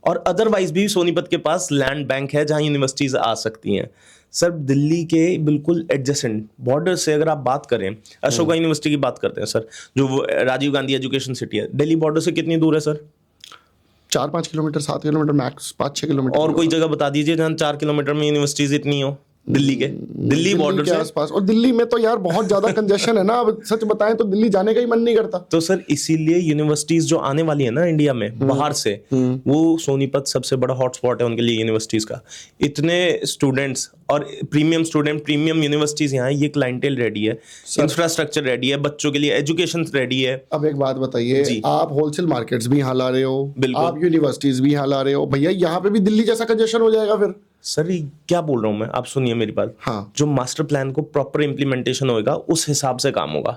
[SPEAKER 2] और अदरवाइज भी सोनीपत के पास लैंड बैंक है जहां यूनिवर्सिटीज आ सकती हैं। सर दिल्ली के बिल्कुल एडजेसेंट बॉर्डर से अगर आप बात करें, अशोका यूनिवर्सिटी की बात करते हैं सर, जो राजीव गांधी एजुकेशन सिटी है, दिल्ली बॉर्डर से कितनी दूर है sir?
[SPEAKER 1] 4-5 kilometre, 7 kilometre max, 5-6 kilometre.
[SPEAKER 2] और कोई जगह बता दीजिए जहां 4 किलोमीटर में यूनिवर्सिटीज इतनी हो दिल्ली बॉर्डर से
[SPEAKER 1] आसपास। और दिल्ली में तो यार बहुत ज्यादा कंजेशन है ना, अब सच बताएं तो दिल्ली जाने का ही मन नहीं करता।
[SPEAKER 2] तो सर इसीलिए यूनिवर्सिटीज जो आने वाली है ना इंडिया में बाहर से, वो सोनीपत सबसे बड़ा हॉटस्पॉट है उनके लिए यूनिवर्सिटीज का। इतने स्टूडेंट्स और प्रीमियम यूनिवर्सिटीज यहाँ है, ये क्लाइंटेल रेडी है, इंफ्रास्ट्रक्चर रेडी है, बच्चों के लिए एजुकेशन रेडी है।
[SPEAKER 1] अब एक बात बताइए, आप होलसेल मार्केट्स भी यहाँ ला रहे हो, आप यूनिवर्सिटीज भी यहाँ ला रहे हो, भैया यहाँ पे भी दिल्ली जैसा कंजेशन हो जाएगा फिर।
[SPEAKER 2] सर क्या बोल रहा हूं मैं, आप सुनिए मेरी बात।
[SPEAKER 1] हाँ।
[SPEAKER 2] जो मास्टर प्लान को प्रॉपर इंप्लीमेंटेशन होगा उस हिसाब से काम होगा।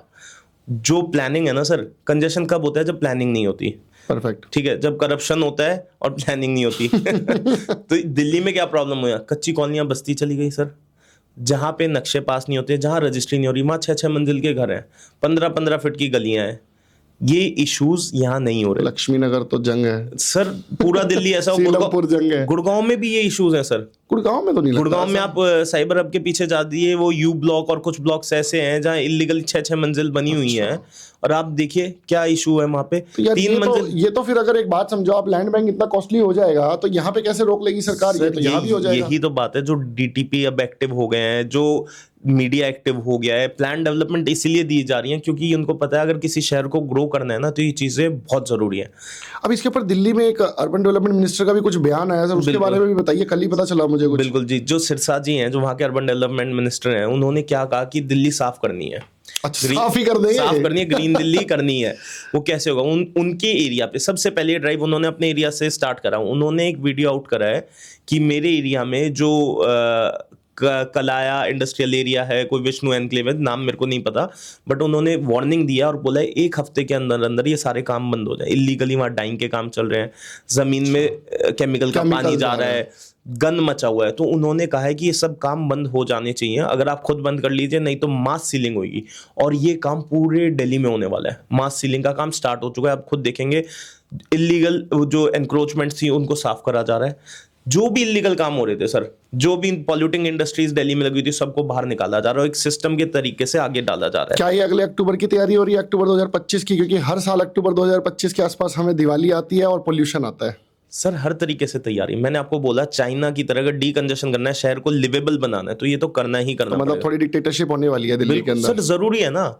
[SPEAKER 2] जो प्लानिंग है ना सर, कंजेशन कब होता है? जब प्लानिंग नहीं होती।
[SPEAKER 1] परफेक्ट,
[SPEAKER 2] ठीक है, जब करप्शन होता है और प्लानिंग नहीं होती। तो दिल्ली में क्या प्रॉब्लम हुआ? कच्ची कॉलोनियां बस्ती चली गई सर, जहां पे नक्शे पास नहीं होते, जहां रजिस्ट्री नहीं हो रही, वहां 6-6 मंजिल के घर हैं, 15-15 फीट की गलियां हैं। ये इश्यूज यहाँ नहीं हो रहे।
[SPEAKER 1] लक्ष्मी नगर तो जंग है
[SPEAKER 2] सर, पूरा दिल्ली ऐसा।
[SPEAKER 1] सीलमपुर जंग है।
[SPEAKER 2] गुड़गांव में भी ये इश्यूज हैं सर।
[SPEAKER 1] गुड़गांव में तो नहीं लगता।
[SPEAKER 2] गुड़गांव में आप साइबर हब के पीछे जा दिए, वो यू ब्लॉक और कुछ ब्लॉक्स ऐसे हैं जहाँ इलीगल 6-6 मंजिल बनी हुई हैं, और आप देखिए क्या इशू है वहां पे।
[SPEAKER 1] तो 3 मंजिल। ये तो फिर अगर एक बात समझो, आप लैंड बैंक इतना कॉस्टली हो जाएगा तो यहाँ पे कैसे रोक लेगी सरकार? ये तो यहाँ भी हो जाएगा।
[SPEAKER 2] यही तो बात है, जो DTP अब एक्टिव हो गए हैं, जो मीडिया एक्टिव हो गया है, प्लान डेवलपमेंट इसीलिए दी जा रही है क्योंकि उनको पता है अगर किसी शहर को ग्रो करना है ना तो ये चीजें बहुत जरूरी है।
[SPEAKER 1] अब इसके ऊपर दिल्ली में एक अर्बन डेवलपमेंट मिनिस्टर का भी कुछ बयान आया सर, उसके बारे में भी बताइए, कल ही पता चला मुझे कुछ।
[SPEAKER 2] बिल्कुल जी, जो सिरसा जी हैं, जो वहाँ के अर्बन डेवलपमेंट मिनिस्टर हैं, उन्होंने क्या कहा कि दिल्ली साफ करनी है।
[SPEAKER 1] अच्छा, साफ ही कर देंगे?
[SPEAKER 2] साफ करनी है, ग्रीन दिल्ली करनी है। वो कैसे होगा? उनके एरिया पे सबसे पहले ड्राइव उन्होंने अपने एरिया से स्टार्ट करा। उन्होंने एक वीडियो आउट करा है कि मेरे एरिया में जो कलाया इंडस्ट्रियल एरिया है, कोई विष्णु एनक्लेव है, नाम मेरे को नहीं पता, बट उन्होंने वार्निंग दिया और बोला 1 हफ्ते के अंदर अंदर ये सारे काम बंद हो जाए। इलीगली वहाँ डाइंग के काम चल रहे हैं, जमीन में केमिकल का पानी जा रहा है, गन मचा हुआ है। तो उन्होंने कहा है कि ये सब काम बंद हो जाने चाहिए, अगर आप खुद बंद कर लीजिए नहीं तो मास सीलिंग होगी। और ये काम पूरे दिल्ली में होने वाला है, मास सीलिंग का काम स्टार्ट हो चुका है। आप खुद देखेंगे इलीगल जो एनक्रोचमेंट थी उनको साफ करा जा रहा है, जो भी इलीगल काम हो रहे थे सर, जो भी पॉल्यूटिंग इंडस्ट्रीज दिल्ली में लगी थी सबको बाहर निकाला जा रहा है, एक सिस्टम के तरीके से आगे डाला जा रहा है।
[SPEAKER 1] क्या ये अगले अक्टूबर की तैयारी हो रही है, अक्टूबर 2025 की? क्योंकि हर साल अक्टूबर 2025 के आसपास हमें दिवाली आती है और पोल्यूशन आता है।
[SPEAKER 2] सर हर तरीके से तैयारी, मैंने आपको बोला चाइना की तरह अगर डीकंजेशन करना है, शहर को लिवेबल बनाना है, तो ये तो करना ही करना
[SPEAKER 1] मतलब
[SPEAKER 2] पड़ेगा।
[SPEAKER 1] थोड़ी डिक्टेटरशिप होने वाली है दिल्ली के अंदर।
[SPEAKER 2] सर जरूरी है ना,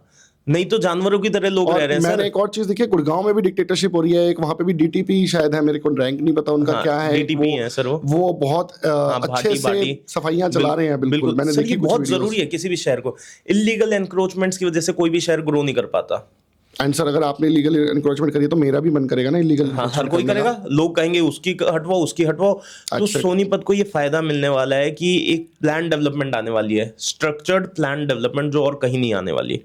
[SPEAKER 2] नहीं तो जानवरों की तरह लोग रह रहे हैं सर।
[SPEAKER 1] मैंने एक और चीज देखी, गुड़गांव में भी डिक्टेटरशिप हो रही है, एक वहां पे भी डीटीपी शायद है, मेरे को रैंक नहीं पता उनका क्या है।
[SPEAKER 2] डीटीपी है सर,
[SPEAKER 1] वो बहुत अच्छे से सफाइयां चला रहे हैं। बिल्कुल मैंने देखी।
[SPEAKER 2] ये बहुत जरूरी है किसी भी शहर को, इलीगल एनक्रोचमेंट्स की वजह से कोई भी शहर ग्रो नहीं कर पाता।
[SPEAKER 1] एंड सर अगर आपने इलीगल एनक्रोचमेंट करी तो मेरा भी मन करेगा ना इलीगल।
[SPEAKER 2] हाँ, हर कोई करेगा, लोग कहेंगे उसकी हटवाओ उसकी हटवाओ। तो सोनीपत को ये फायदा मिलने वाला है कि एक प्लान डेवलपमेंट आने वाली है, स्ट्रक्चर्ड प्लान डेवलपमेंट, जो और कहीं नहीं आने वाली।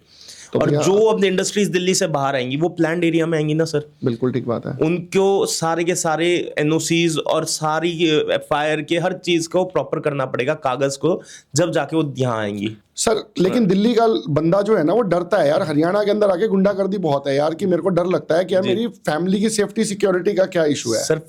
[SPEAKER 2] तो और जो अब इंडस्ट्रीज दिल्ली से बाहर आएंगी वो प्लान्ड एरिया में आएंगी ना सर।
[SPEAKER 1] बिल्कुल ठीक बात है।
[SPEAKER 2] उनको सारे के सारे एनओसीज और सारी फायर के हर चीज को प्रॉपर करना पड़ेगा, कागज को, जब जाके वो यहाँ आएंगी
[SPEAKER 1] सर। लेकिन दिल्ली का बंदा जो है ना वो डरता है यार, हरियाणा के अंदर आके गुंडागर्दी बहुत है यार, कि मेरे को डर लगता है कि यार मेरी फैमिली की सेफ्टी सिक्योरिटी का क्या इशू है।
[SPEAKER 2] सर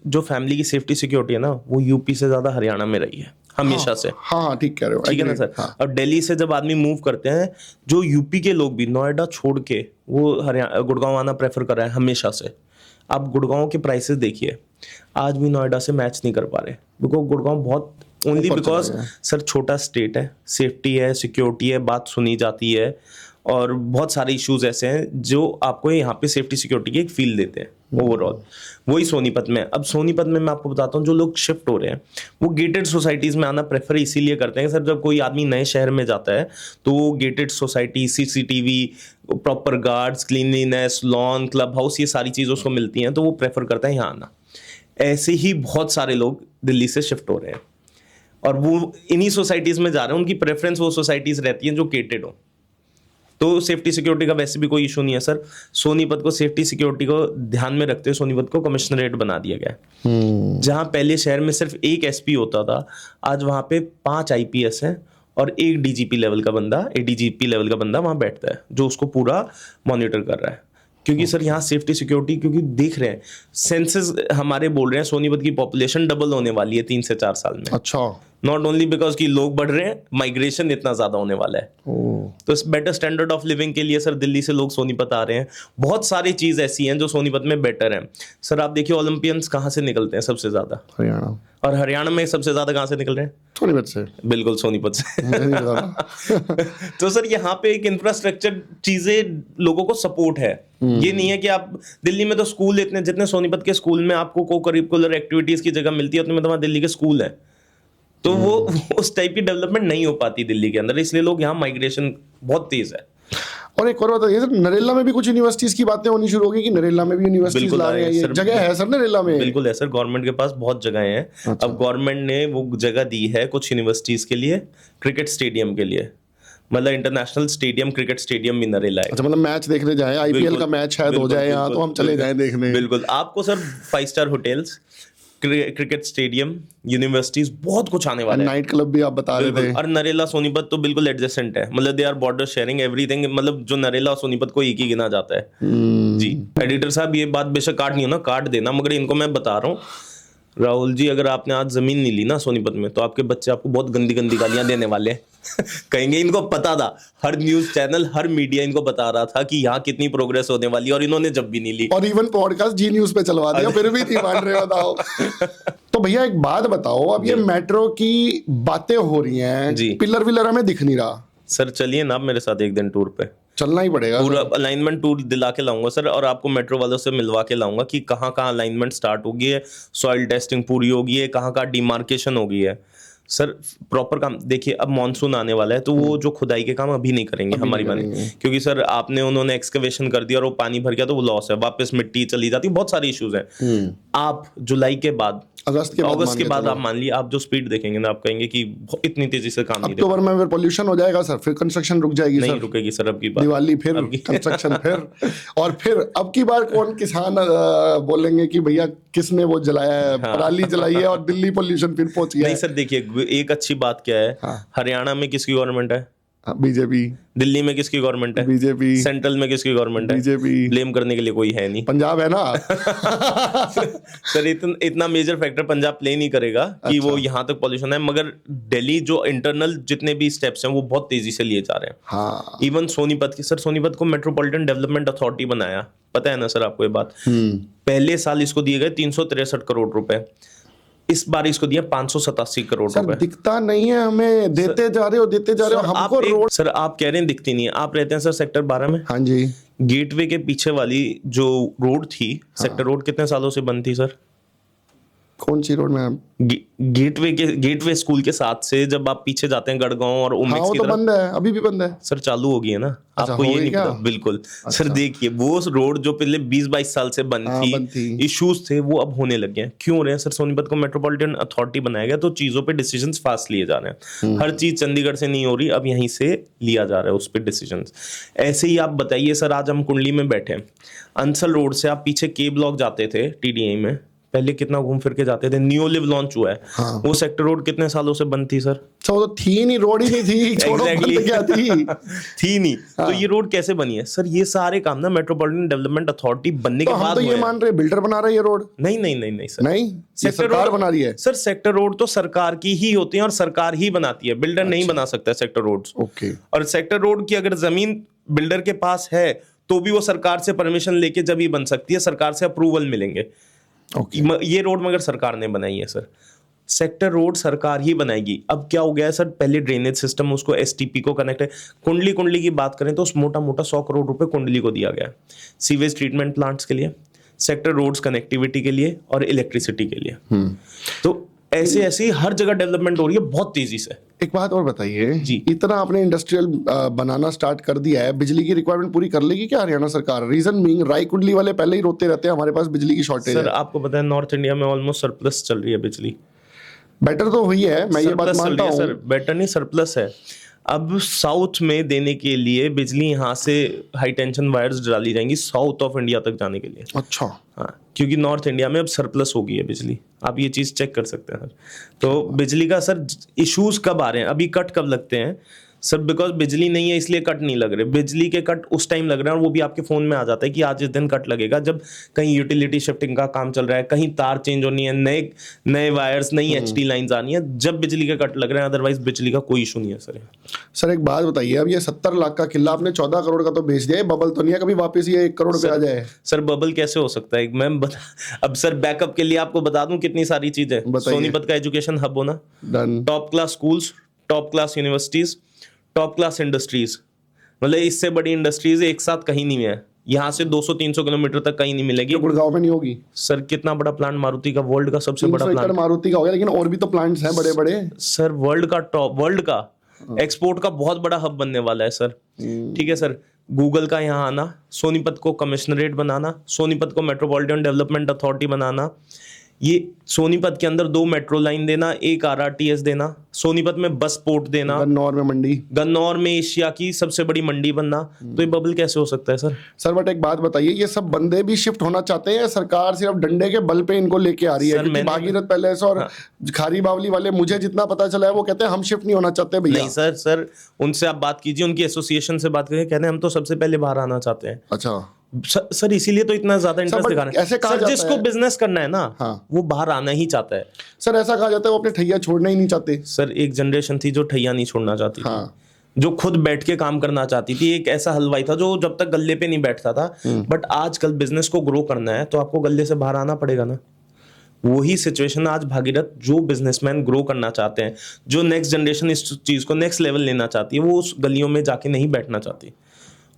[SPEAKER 2] जो फैमिली की सेफ्टी सिक्योरिटी है ना वो यूपी से ज्यादा हरियाणा में रही है हमेशा से।
[SPEAKER 1] हाँ ठीक कह रहे हो,
[SPEAKER 2] ठीक है ना सर।
[SPEAKER 1] हाँ।
[SPEAKER 2] और दिल्ली से जब आदमी मूव करते हैं, जो यूपी के लोग भी नोएडा छोड़ के वो हरियाणा गुड़गांव आना प्रेफर कर रहे हैं हमेशा से। आप गुड़गांव के प्राइसेस देखिए, आज भी नोएडा से मैच नहीं कर पा रहे, बिकॉज गुड़गांव बहुत ओनली बिकॉज सर छोटा स्टेट है, सेफ्टी है, सिक्योरिटी है, बात सुनी जाती है, और बहुत सारे इश्यूज ऐसे हैं जो आपको यहाँ पे सेफ्टी सिक्योरिटी की एक फील देते हैं ओवरऑल। वही सोनीपत में, अब सोनीपत में मैं आपको बताता हूँ जो लोग शिफ्ट हो रहे हैं वो गेटेड सोसाइटीज में आना प्रेफर इसीलिए करते हैं सर। जब कोई आदमी नए शहर में जाता है तो वो gated society, CCTV, proper guards, cleanliness, lawn, club house, ये सारी चीज़ उसको मिलती हैं तो वो प्रेफर करता है यहाँ आना। ऐसे ही बहुत सारे लोग दिल्ली से शिफ्ट हो रहे हैं और वो इन्हीं सोसाइटीज में जा रहे हैं, उनकी प्रेफरेंस वो सोसाइटीज रहती हैं जो गेटेड हो। तो सेफ्टी सिक्योरिटी का वैसे भी कोई इशू नहीं है सर। सोनीपत को सेफ्टी सिक्योरिटी को ध्यान में रखते हुए सोनीपत को कमिश्नरेट बना दिया गया है। जहां पहले शहर में सिर्फ एक एसपी होता था, आज वहां पे 5 आईपीएस हैं और एक डीजीपी लेवल का बंदा, एडीजीपी लेवल का बंदा वहां बैठता है जो उसको पूरा मॉनिटर कर रहा है। क्योंकि सर यहाँ सेफ्टी सिक्योरिटी, क्योंकि देख रहे हैं सेंसस हमारे बोल रहे हैं सोनीपत की पॉपुलेशन डबल होने वाली है 3 से 4 साल में।
[SPEAKER 1] अच्छा।
[SPEAKER 2] नॉट ओनली बिकॉज कि लोग बढ़ रहे हैं, माइग्रेशन इतना ज्यादा होने वाला है। तो इस बेटर स्टैंडर्ड ऑफ लिविंग के लिए सर दिल्ली से लोग सोनीपत आ रहे हैं। बहुत सारी चीज ऐसी हैं जो सोनीपत में बेटर हैं सर। आप देखिए ओलंपियंस कहाँ से निकलते हैं सबसे ज्यादा?
[SPEAKER 1] हरियाणा।
[SPEAKER 2] और हरियाणा में सबसे ज्यादा कहाँ से निकल रहे हैं?
[SPEAKER 1] सोनीपत से।
[SPEAKER 2] बिल्कुल सोनीपत से। तो सर यहाँ पे एक इंफ्रास्ट्रक्चर चीजें लोगों को सपोर्ट है। ये नहीं है कि आप दिल्ली में तो स्कूल इतने, जितने सोनीपत के स्कूल में आपको को करिकुलर एक्टिविटीज की जगह मिलती है उतने में तो वहाँ दिल्ली के स्कूल है। तो वो उस टाइप की डेवलपमेंट नहीं हो पाती दिल्ली के अंदर, इसलिए लोग यहाँ माइग्रेशन बहुत तेज है।
[SPEAKER 1] और एक और बताइए सर, नरेला में भी कुछ यूनिवर्सिटीज की बातें होनी शुरू होगी कि नरेला में भी यूनिवर्सिटीज ला रहे हैं? ये जगह है सर नरेला में?
[SPEAKER 2] बिल्कुल है सर, गवर्नमेंट के पास बहुत जगह हैं।
[SPEAKER 1] अच्छा।
[SPEAKER 2] अब गवर्नमेंट ने वो जगह दी है कुछ यूनिवर्सिटीज के लिए, क्रिकेट स्टेडियम के लिए, मतलब इंटरनेशनल स्टेडियम, क्रिकेट स्टेडियम भी नरेला है।
[SPEAKER 1] अच्छा, मतलब मैच देखने जाए, आईपीएल का मैच शायद हो जाए यहाँ तो हम चले जाएं देखने।
[SPEAKER 2] बिल्कुल, आपको sir 5 star hotels, cricket stadium, universities, बहुत कुछ आने वाला है।
[SPEAKER 1] नाइट क्लब भी आप बता रहे थे।
[SPEAKER 2] और नरेला सोनीपत तो बिल्कुल एडजेसेंट है, मतलब they are border sharing everything, मतलब जो नरेला और सोनीपत को एक ही गिना जाता है। जी एडिटर साहब, ये बात बेशक काट नहीं हो ना, काट देना, मगर इनको मैं बता रहा हूँ राहुल जी, अगर आपने आज जमीन नहीं ली ना सोनीपत में तो आपके बच्चे आपको बहुत गंदी गंदी गालियां देने वाले हैं। कहेंगे इनको पता था, हर न्यूज चैनल, हर मीडिया इनको बता रहा था कि यहाँ कितनी प्रोग्रेस होने वाली है, और इन्होंने जब भी नहीं ली।
[SPEAKER 1] और इवन पॉडकास्ट जी न्यूज पे चलवा दिया, फिर भी नहीं मान रहे, बताओ। तो भैया एक बात बताओ, अब ये मेट्रो की बातें हो रही हैं, पिलर विलर हमें दिख नहीं रहा।
[SPEAKER 2] सर चलिए ना आप मेरे साथ एक दिन टूर पे,
[SPEAKER 1] चलना ही पड़ेगा।
[SPEAKER 2] पूरा अलाइनमेंट टूर दिला के लाऊंगा सर, और आपको मेट्रो वालों से मिलवा के लाऊंगा कि कहाँ कहाँ अलाइनमेंट स्टार्ट हो गई है, सॉइल टेस्टिंग पूरी हो गई है, कहाँ कहाँ डिमार्केशन हो गई है। सर प्रॉपर काम देखिए, अब मॉनसून आने वाला है तो वो जो खुदाई के काम अभी नहीं करेंगे हमारी बात, क्योंकि सर आपने उन्होंने एक्सकवेशन कर दिया और वो पानी भर गया तो वो लॉस है, वापस मिट्टी चली जाती है, बहुत सारे इश्यूज हैं। आप जुलाई के बाद,
[SPEAKER 1] अगस्त के
[SPEAKER 2] बाद
[SPEAKER 1] मान
[SPEAKER 2] आप मान लीजिए, आप जो स्पीड देखेंगे ना, आप कहेंगे कि इतनी तेजी से काम नहीं
[SPEAKER 1] अक्टूबर में फिर पोल्यूशन हो जाएगा सर, फिर कंस्ट्रक्शन रुक जाएगी,
[SPEAKER 2] नहीं
[SPEAKER 1] सर
[SPEAKER 2] रुकेगी सर। अब की बात
[SPEAKER 1] दिवाली, फिर कंस्ट्रक्शन, फिर और फिर अब की बार कौन किसान बोलेंगे कि भैया किसने वो जलाया है, पराली जलाई है और दिल्ली पोल्यूशन फिर पहुंच गया
[SPEAKER 2] नहीं सर, देखिए एक अच्छी बात क्या है, हरियाणा में किसकी गवर्नमेंट है?
[SPEAKER 1] बीजेपी।
[SPEAKER 2] दिल्ली में किसकी गवर्नमेंट है?
[SPEAKER 1] बीजेपी।
[SPEAKER 2] सेंट्रल में किसकी गवर्नमेंट है?
[SPEAKER 1] बीजेपी।
[SPEAKER 2] ब्लेम करने के लिए कोई है नहीं,
[SPEAKER 1] पंजाब है ना।
[SPEAKER 2] सर इतना मेजर फैक्टर पंजाब प्ले नहीं करेगा कि वो यहाँ तक पॉल्यूशन है, मगर दिल्ली जो इंटरनल जितने भी स्टेप्स हैं वो बहुत तेजी से लिए जा रहे हैं।
[SPEAKER 1] हाँ।
[SPEAKER 2] इवन सोनीपत की, सर सोनीपत को मेट्रोपॉलिटन डेवलपमेंट अथॉरिटी बनाया, पता है ना सर आपको ये बात? पहले साल इसको दिए गए 363 करोड़ रुपए, इस बार इसको दिया 587 करोड़ रुपए।
[SPEAKER 1] दिखता नहीं है हमें, देते जा रहे हो हमको रोड।
[SPEAKER 2] सर आप कह रहे हैं दिखती नहीं है, आप रहते हैं सर सेक्टर 12 में।
[SPEAKER 1] हाँ जी।
[SPEAKER 2] गेटवे के पीछे वाली जो रोड थी, सेक्टर रोड, कितने सालों से बंद थी सर?
[SPEAKER 1] कौन सी रोड में?
[SPEAKER 2] गेटवे स्कूल के साथ से जब आप पीछे जाते हैं गढ़गांव और ओमेक्स की
[SPEAKER 1] तरफ, बंद है, अभी भी बंद है सर।
[SPEAKER 2] चालू हो गई है ना, आपको ये नहीं पता? बिल्कुल सर, देखिए वो रोड जो पहले 20-22 साल से बंद थी, इश्यूज थे, वो अब होने लगे हैं। क्यों हो रहे हैं सर? सोनीपत को मेट्रोपॉलिटन अथॉरिटी बनाया गया तो चीजों पे डिसीजंस फास्ट लिए जा रहे हैं। हर चीज चंडीगढ़ से नहीं हो रही, अब यहीं से लिया जा रहा है उस पर डिसीजंस। ऐसे ही आप बताइए सर, आज हम कुंडली में बैठे, अंसल रोड से आप पीछे के ब्लॉक जाते थे TDI में, पहले कितना घूम फिर के जाते थे। नियोलिव लॉन्च हुआ है, वो सेक्टर रोड कितने सालों से बंद थी सर?
[SPEAKER 1] तो थी नहीं, रोड ही नहीं थी।
[SPEAKER 2] Exactly.
[SPEAKER 1] क्या थी
[SPEAKER 2] नहीं। तो ये रोड कैसे बनी है सर? ये सारे काम ना मेट्रोपॉलिटन डेवलपमेंट अथॉरिटी बनने के बाद
[SPEAKER 1] तो ये मान रहे बिल्डर बना रहा है ये रोड?
[SPEAKER 2] नहीं सर,
[SPEAKER 1] नहीं, सरकार बना रही है
[SPEAKER 2] सर। सेक्टर रोड तो सरकार की ही होती है और सरकार ही बनाती है, बिल्डर नहीं बना सकता सेक्टर रोड।
[SPEAKER 1] ओके।
[SPEAKER 2] और सेक्टर रोड की अगर जमीन बिल्डर के पास है तो भी वो सरकार से परमिशन लेके जब ही बन सकती है, सरकार से अप्रूवल मिलेंगे। ये रोड मगर सरकार ने बनाई है सर, सेक्टर रोड सरकार ही बनाएगी। अब क्या हो गया है सर, पहले ड्रेनेज सिस्टम उसको STP को कनेक्ट है। कुंडली की बात करें तो उस मोटा 100 करोड़ रुपए कुंडली को दिया गया है, सीवेज ट्रीटमेंट प्लांट्स के लिए, सेक्टर रोड्स कनेक्टिविटी के लिए और इलेक्ट्रिसिटी के लिए। तो ऐसे हर जगह डेवलपमेंट हो रही है बहुत तेजी से।
[SPEAKER 1] एक बात और बताइए
[SPEAKER 2] जी,
[SPEAKER 1] इतना आपने इंडस्ट्रियल बनाना स्टार्ट कर दिया है, बिजली की रिक्वायरमेंट पूरी कर लेगी क्या हरियाणा सरकार? रीजन बीइंग रायकुंडली वाले पहले ही रोते रहते हैं हमारे पास बिजली की शॉर्टेज है।
[SPEAKER 2] सर आपको पता है नॉर्थ इंडिया में ऑलमोस्ट सरप्लस चल रही है बिजली।
[SPEAKER 1] बेटर तो हुई है, मैं ये बात मानता हूं
[SPEAKER 2] सर, बेटर नहीं सरप्लस है। अब साउथ में देने के लिए बिजली यहाँ से हाई टेंशन वायर्स डाली जाएंगी साउथ ऑफ इंडिया तक जाने के लिए।
[SPEAKER 1] अच्छा।
[SPEAKER 2] हाँ, क्योंकि नॉर्थ इंडिया में अब सरप्लस हो गई है बिजली, आप ये चीज चेक कर सकते हैं सर। तो बिजली का सर इश्यूज कब आ रहे हैं, अभी कट कब लगते हैं सर? बिकॉज बिजली नहीं है इसलिए कट नहीं लग रहे। बिजली के कट उस टाइम लग रहे हैं और वो भी आपके फोन में आ जाता है कि आज इस दिन कट लगेगा, जब कहीं यूटिलिटी शिफ्टिंग का काम चल रहा है, कहीं तार चेंज होनी है, नए वायर्स, नई HD लाइंस आनी है, जब बिजली के कट लग रहे हैं। अदरवाइज बिजली का कोई इशू नहीं है सर।
[SPEAKER 1] सर एक बात बताइए, अब ये 70 लाख का किला आपने 14 करोड़ का तो बेच दिया, बबल तो नहीं है कभी वापस ये 1 करोड़ पे आ जाए?
[SPEAKER 2] सर बबल कैसे हो सकता है? मैं अब सर बैकअप के लिए आपको बता दूं कितनी सारी चीजें। सोनीपत का एजुकेशन हब होना, top class schools, top class universities, top class industries, मतलब इससे बड़ी इंडस्ट्रीज एक साथ कहीं नहीं है। यहाँ से 200-300 किलोमीटर तक कहीं नहीं मिलेगी।
[SPEAKER 1] गुड़गांव में नहीं होगी
[SPEAKER 2] सर? कितना बड़ा प्लांट मारुति का, वर्ल्ड का सबसे बड़ा प्लांट
[SPEAKER 1] मारुति का हो गया, लेकिन और भी तो प्लांट्स हैं बड़े बड़े
[SPEAKER 2] सर। वर्ल्ड का एक्सपोर्ट का बहुत बड़ा हब बनने वाला है सर। ठीक है सर, गूगल का यहाँ आना, सोनीपत को कमिश्नरेट बनाना, सोनीपत को मेट्रोपॉलिटन डेवलपमेंट अथॉरिटी बनाना, ये सोनीपत के अंदर 2 मेट्रो लाइन देना, 1 RRTS देना, सोनीपत में बस पोर्ट देना, गन्नौर में एशिया की सबसे बड़ी मंडी बनना। तो ये बबल कैसे हो सकता है सर?
[SPEAKER 1] सर बट एक बात बताइए, ये सब बंदे भी शिफ्ट होना चाहते हैं, सरकार सिर्फ डंडे के बल पे इनको लेके आ रही है? क्योंकि भागीरथ पैलेस और खारी बावली वाले, मुझे जितना पता चला है, वो कहते हैं हम शिफ्ट नहीं होना चाहते भैया।
[SPEAKER 2] नहीं सर उनसे आप बात कीजिए, उनकी एसोसिएशन से बात करिए, कहते हैं हम तो सबसे पहले बाहर आना चाहते हैं।
[SPEAKER 1] अच्छा
[SPEAKER 2] सर इसीलिए तो इतना ज्यादा इंटरेस्ट दिखा रहे हैं।
[SPEAKER 1] ऐसे कहा जाता है,
[SPEAKER 2] जिसको बिजनेस करना है ना,
[SPEAKER 1] हाँ,
[SPEAKER 2] वो बाहर आना ही चाहता है।
[SPEAKER 1] सर ऐसा कहा जाता है वो अपने ठैया छोड़ना ही नहीं चाहते।
[SPEAKER 2] सर एक जनरेशन थी जो ठैया नहीं छोड़ना चाहती थी, जो खुद बैठ के काम करना चाहती थी। एक ऐसा हलवाई था जो जब तक गल्ले पे नहीं बैठता था। बट आजकल बिजनेस को ग्रो करना है तो आपको गल्ले से बाहर आना पड़ेगा ना। वही सिचुएशन आज भागीरथ, जो बिजनेसमैन ग्रो करना चाहते हैं, जो नेक्स्ट जनरेशन इस चीज को नेक्स्ट लेवल लेना चाहती है, वो उस गलियों में जाके नहीं बैठना चाहती।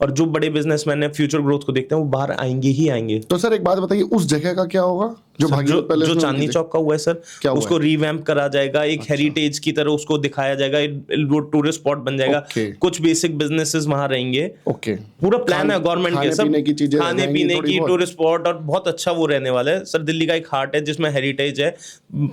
[SPEAKER 2] और जो बड़े बिजनेसमैन है फ्यूचर ग्रोथ को देखते हैं, वो बाहर आएंगे ही आएंगे।
[SPEAKER 1] तो सर एक बात बताइए, उस जगह का क्या होगा? जो
[SPEAKER 2] सर,
[SPEAKER 1] भागीरथ पैलेस
[SPEAKER 2] जो
[SPEAKER 1] में
[SPEAKER 2] चांदनी
[SPEAKER 1] उनकी थी।
[SPEAKER 2] चौक का हुआ है सर,
[SPEAKER 1] क्या हुआ
[SPEAKER 2] उसको रिवैम्प करा जाएगा, एक हेरिटेज की तरह उसको दिखाया जाएगा, वो टूरिस्ट स्पॉट बन जाएगा,
[SPEAKER 1] ओके।
[SPEAKER 2] कुछ बेसिक बिजनेसेस वहां रहेंगे।
[SPEAKER 1] ओके,
[SPEAKER 2] पूरा प्लान है गवर्नमेंट के,
[SPEAKER 1] खाने
[SPEAKER 2] सब
[SPEAKER 1] पीने की चीजें रह
[SPEAKER 2] खाने
[SPEAKER 1] जाएंगी
[SPEAKER 2] पीने
[SPEAKER 1] थोड़ी
[SPEAKER 2] की,
[SPEAKER 1] बहुत।
[SPEAKER 2] टूरिस्ट स्पॉट, और बहुत अच्छा वो रहने वाला है सर। दिल्ली का एक हार्ट है जिसमें हेरिटेज है,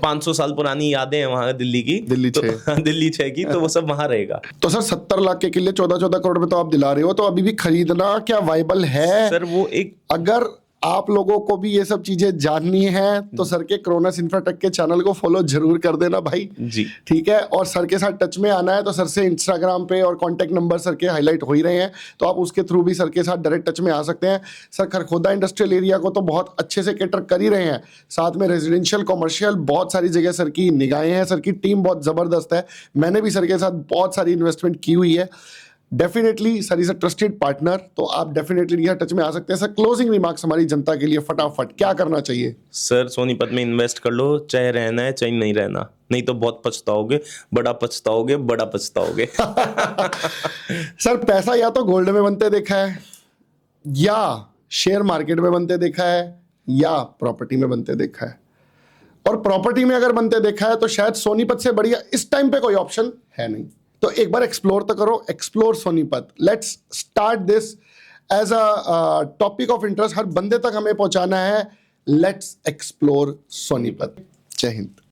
[SPEAKER 2] 500 साल पुरानी यादें हैं वहां दिल्ली की,
[SPEAKER 1] दिल्ली
[SPEAKER 2] तो
[SPEAKER 1] 6
[SPEAKER 2] दिल्ली 6 की, तो वो सब वहां रहेगा।
[SPEAKER 1] तो सर 70 लाख के किले 14-14 करोड़ में तो आप दिला रहे हो, तो अभी भी खरीदना क्या वाइबल है?
[SPEAKER 2] सर वो एक
[SPEAKER 1] अगर आप लोगों को भी ये सब चीजें जाननी है तो सर के क्रोनस इंफ्राटेक के चैनल को फॉलो जरूर कर देना भाई
[SPEAKER 2] जी,
[SPEAKER 1] ठीक है। और सर के साथ टच में आना है तो सर से इंस्टाग्राम पे और कांटेक्ट नंबर सर के हाईलाइट हो ही रहे हैं, तो आप उसके थ्रू भी सर के साथ डायरेक्ट टच में आ सकते हैं। सर खरखोदा इंडस्ट्रियल एरिया को तो बहुत अच्छे से कैटर कर ही रहे हैं, साथ में रेजिडेंशियल कॉमर्शियल बहुत सारी जगह सर की निगाहें हैं, सर की टीम बहुत जबरदस्त है। मैंने भी सर के साथ बहुत सारी इन्वेस्टमेंट की हुई है। Definitely sir is a trusted partner, तो आप डेफिनेटली यहाँ टच में आ सकते हैं। सर क्लोजिंग रिमार्क्स हमारी जनता के लिए फटाफट क्या करना चाहिए?
[SPEAKER 2] सर सोनीपत में इन्वेस्ट कर लो, चाहे रहना है चाहे नहीं रहना, नहीं तो बहुत पछताओगे, बड़ा पछताओगे, बड़ा पछताओगे।
[SPEAKER 1] सर पैसा या तो गोल्ड में बनते देखा है, या शेयर मार्केट में बनते देखा है, या प्रॉपर्टी में बनते देखा है। और प्रॉपर्टी में अगर बनते देखा है तो शायद सोनीपत से बढ़िया इस टाइम पे कोई ऑप्शन है नहीं। तो एक बार एक्सप्लोर तो करो, explore Sonipat. Let's start this as a topic of interest, हर बंदे तक हमें पहुंचाना है। Let's explore Sonipat. जय हिंद।